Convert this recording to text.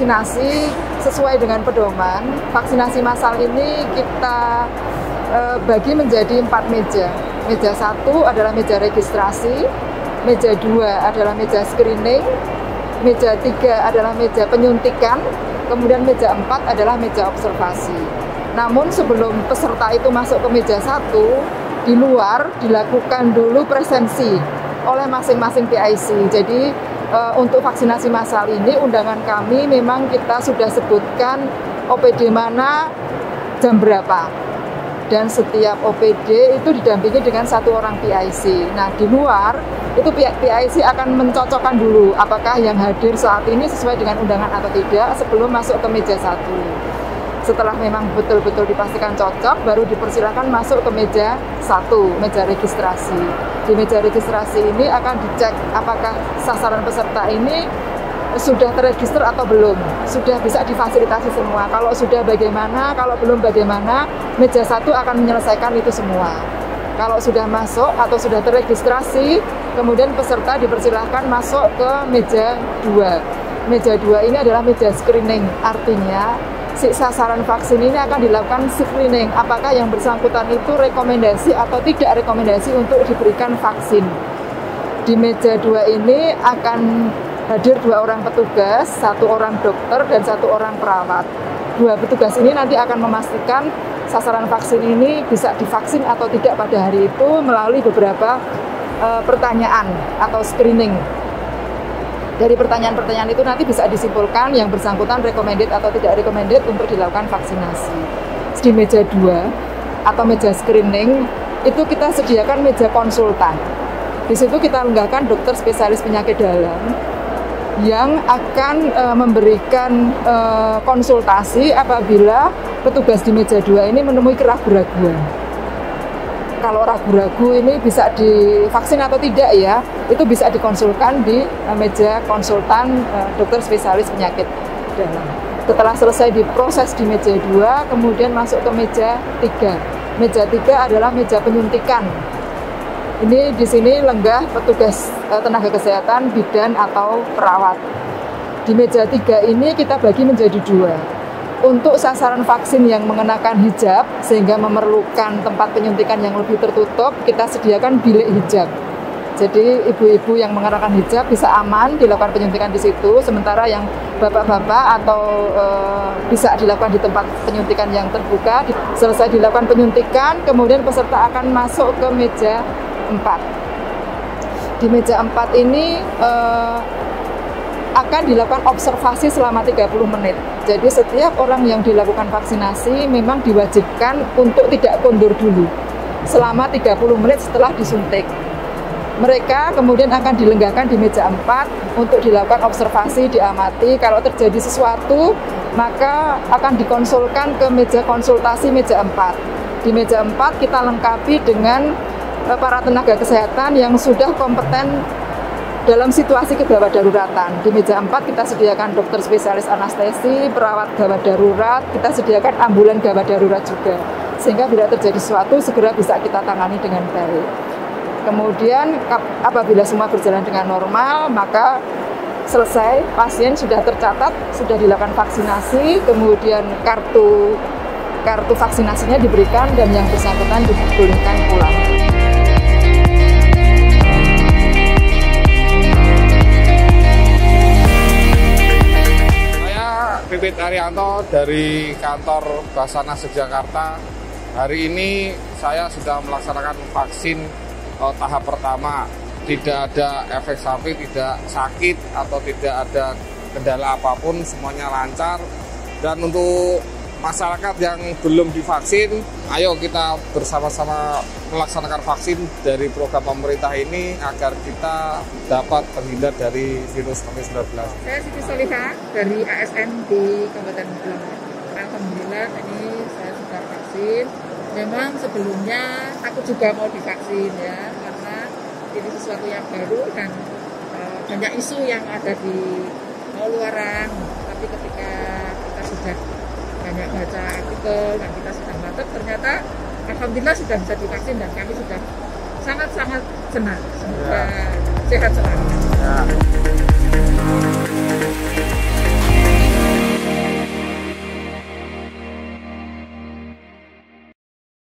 vaksinasi sesuai dengan pedoman. Vaksinasi massal ini kita bagi menjadi 4 meja. Meja 1 adalah meja registrasi, meja 2 adalah meja screening, meja 3 adalah meja penyuntikan, kemudian meja 4 adalah meja observasi. Namun sebelum peserta itu masuk ke meja 1, di luar dilakukan dulu presensi oleh masing-masing PIC. Jadi untuk vaksinasi massal ini undangan kami memang kita sudah sebutkan OPD mana, jam berapa. Dan setiap OPD itu didampingi dengan 1 orang PIC. Nah, di luar itu pihak PIC akan mencocokkan dulu apakah yang hadir saat ini sesuai dengan undangan atau tidak sebelum masuk ke meja 1. Setelah memang betul-betul dipastikan cocok, baru dipersilakan masuk ke meja 1, meja registrasi. Di meja registrasi ini akan dicek apakah sasaran peserta ini sudah terregister atau belum, sudah bisa difasilitasi semua. Kalau sudah bagaimana, kalau belum bagaimana, meja 1 akan menyelesaikan itu semua. Kalau sudah masuk atau sudah terregistrasi, kemudian peserta dipersilahkan masuk ke meja 2. Meja 2 ini adalah meja screening, artinya si sasaran vaksin ini akan dilakukan screening, apakah yang bersangkutan itu rekomendasi atau tidak rekomendasi untuk diberikan vaksin. Di meja 2 ini akan hadir 2 orang petugas, 1 orang dokter dan 1 orang perawat. 2 petugas ini nanti akan memastikan sasaran vaksin ini bisa divaksin atau tidak pada hari itu melalui beberapa pertanyaan atau screening. Dari pertanyaan-pertanyaan itu nanti bisa disimpulkan yang bersangkutan recommended atau tidak recommended untuk dilakukan vaksinasi. Di meja 2 atau meja screening itu kita sediakan meja konsultan. Di situ kita lenggahkan dokter spesialis penyakit dalam yang akan memberikan konsultasi apabila petugas di meja 2 ini menemui keraguan-keraguan. Kalau ragu-ragu ini bisa divaksin atau tidak ya, itu bisa dikonsulkan di meja konsultan dokter spesialis penyakit dalam. Setelah selesai diproses di meja 2, kemudian masuk ke meja 3. Meja 3 adalah meja penyuntikan. Ini di sini lenggah petugas tenaga kesehatan, bidan atau perawat. Di meja 3 ini kita bagi menjadi 2. Untuk sasaran vaksin yang mengenakan hijab sehingga memerlukan tempat penyuntikan yang lebih tertutup, kita sediakan bilik hijab. Jadi ibu-ibu yang mengenakan hijab bisa aman dilakukan penyuntikan di situ, sementara yang bapak-bapak atau bisa dilakukan di tempat penyuntikan yang terbuka. Selesai dilakukan penyuntikan, kemudian peserta akan masuk ke meja 4. Di meja 4 ini akan dilakukan observasi selama 30 menit. Jadi setiap orang yang dilakukan vaksinasi memang diwajibkan untuk tidak kondur dulu selama 30 menit setelah disuntik. Mereka kemudian akan dilenggahkan di meja 4 untuk dilakukan observasi, diamati. Kalau terjadi sesuatu, maka akan dikonsulkan ke meja konsultasi meja 4. Di meja 4 kita lengkapi dengan para tenaga kesehatan yang sudah kompeten dalam situasi kegawat daruratan. Di meja 4 kita sediakan dokter spesialis anestesi, perawat gawat darurat, kita sediakan ambulan gawat darurat juga. Sehingga bila terjadi sesuatu segera bisa kita tangani dengan baik. Kemudian apabila semua berjalan dengan normal, maka selesai, pasien sudah tercatat, sudah dilakukan vaksinasi, kemudian kartu vaksinasinya diberikan dan yang bersangkutan dibolehkan pulang. Pipit Arianto dari kantor Basarnas Yogyakarta. Hari ini saya sudah melaksanakan vaksin tahap pertama. Tidak ada efek samping, tidak sakit atau tidak ada kendala apapun, semuanya lancar. Dan untuk masyarakat yang belum divaksin, ayo kita bersama-sama melaksanakan vaksin dari program pemerintah ini agar kita dapat terhindar dari virus COVID-19. Saya Siti Solihah dari ASN di Kabupaten Magelang. Alhamdulillah ini saya sudah vaksin. Memang sebelumnya aku juga mau divaksin ya, karena ini sesuatu yang baru dan banyak isu yang ada di luaran. Tapi ketika kita sudah banyak baca artikel dan kita sudah mantap, ternyata alhamdulillah sudah bisa divaksin dan kami sudah sangat-sangat senang. Semoga sehat selalu.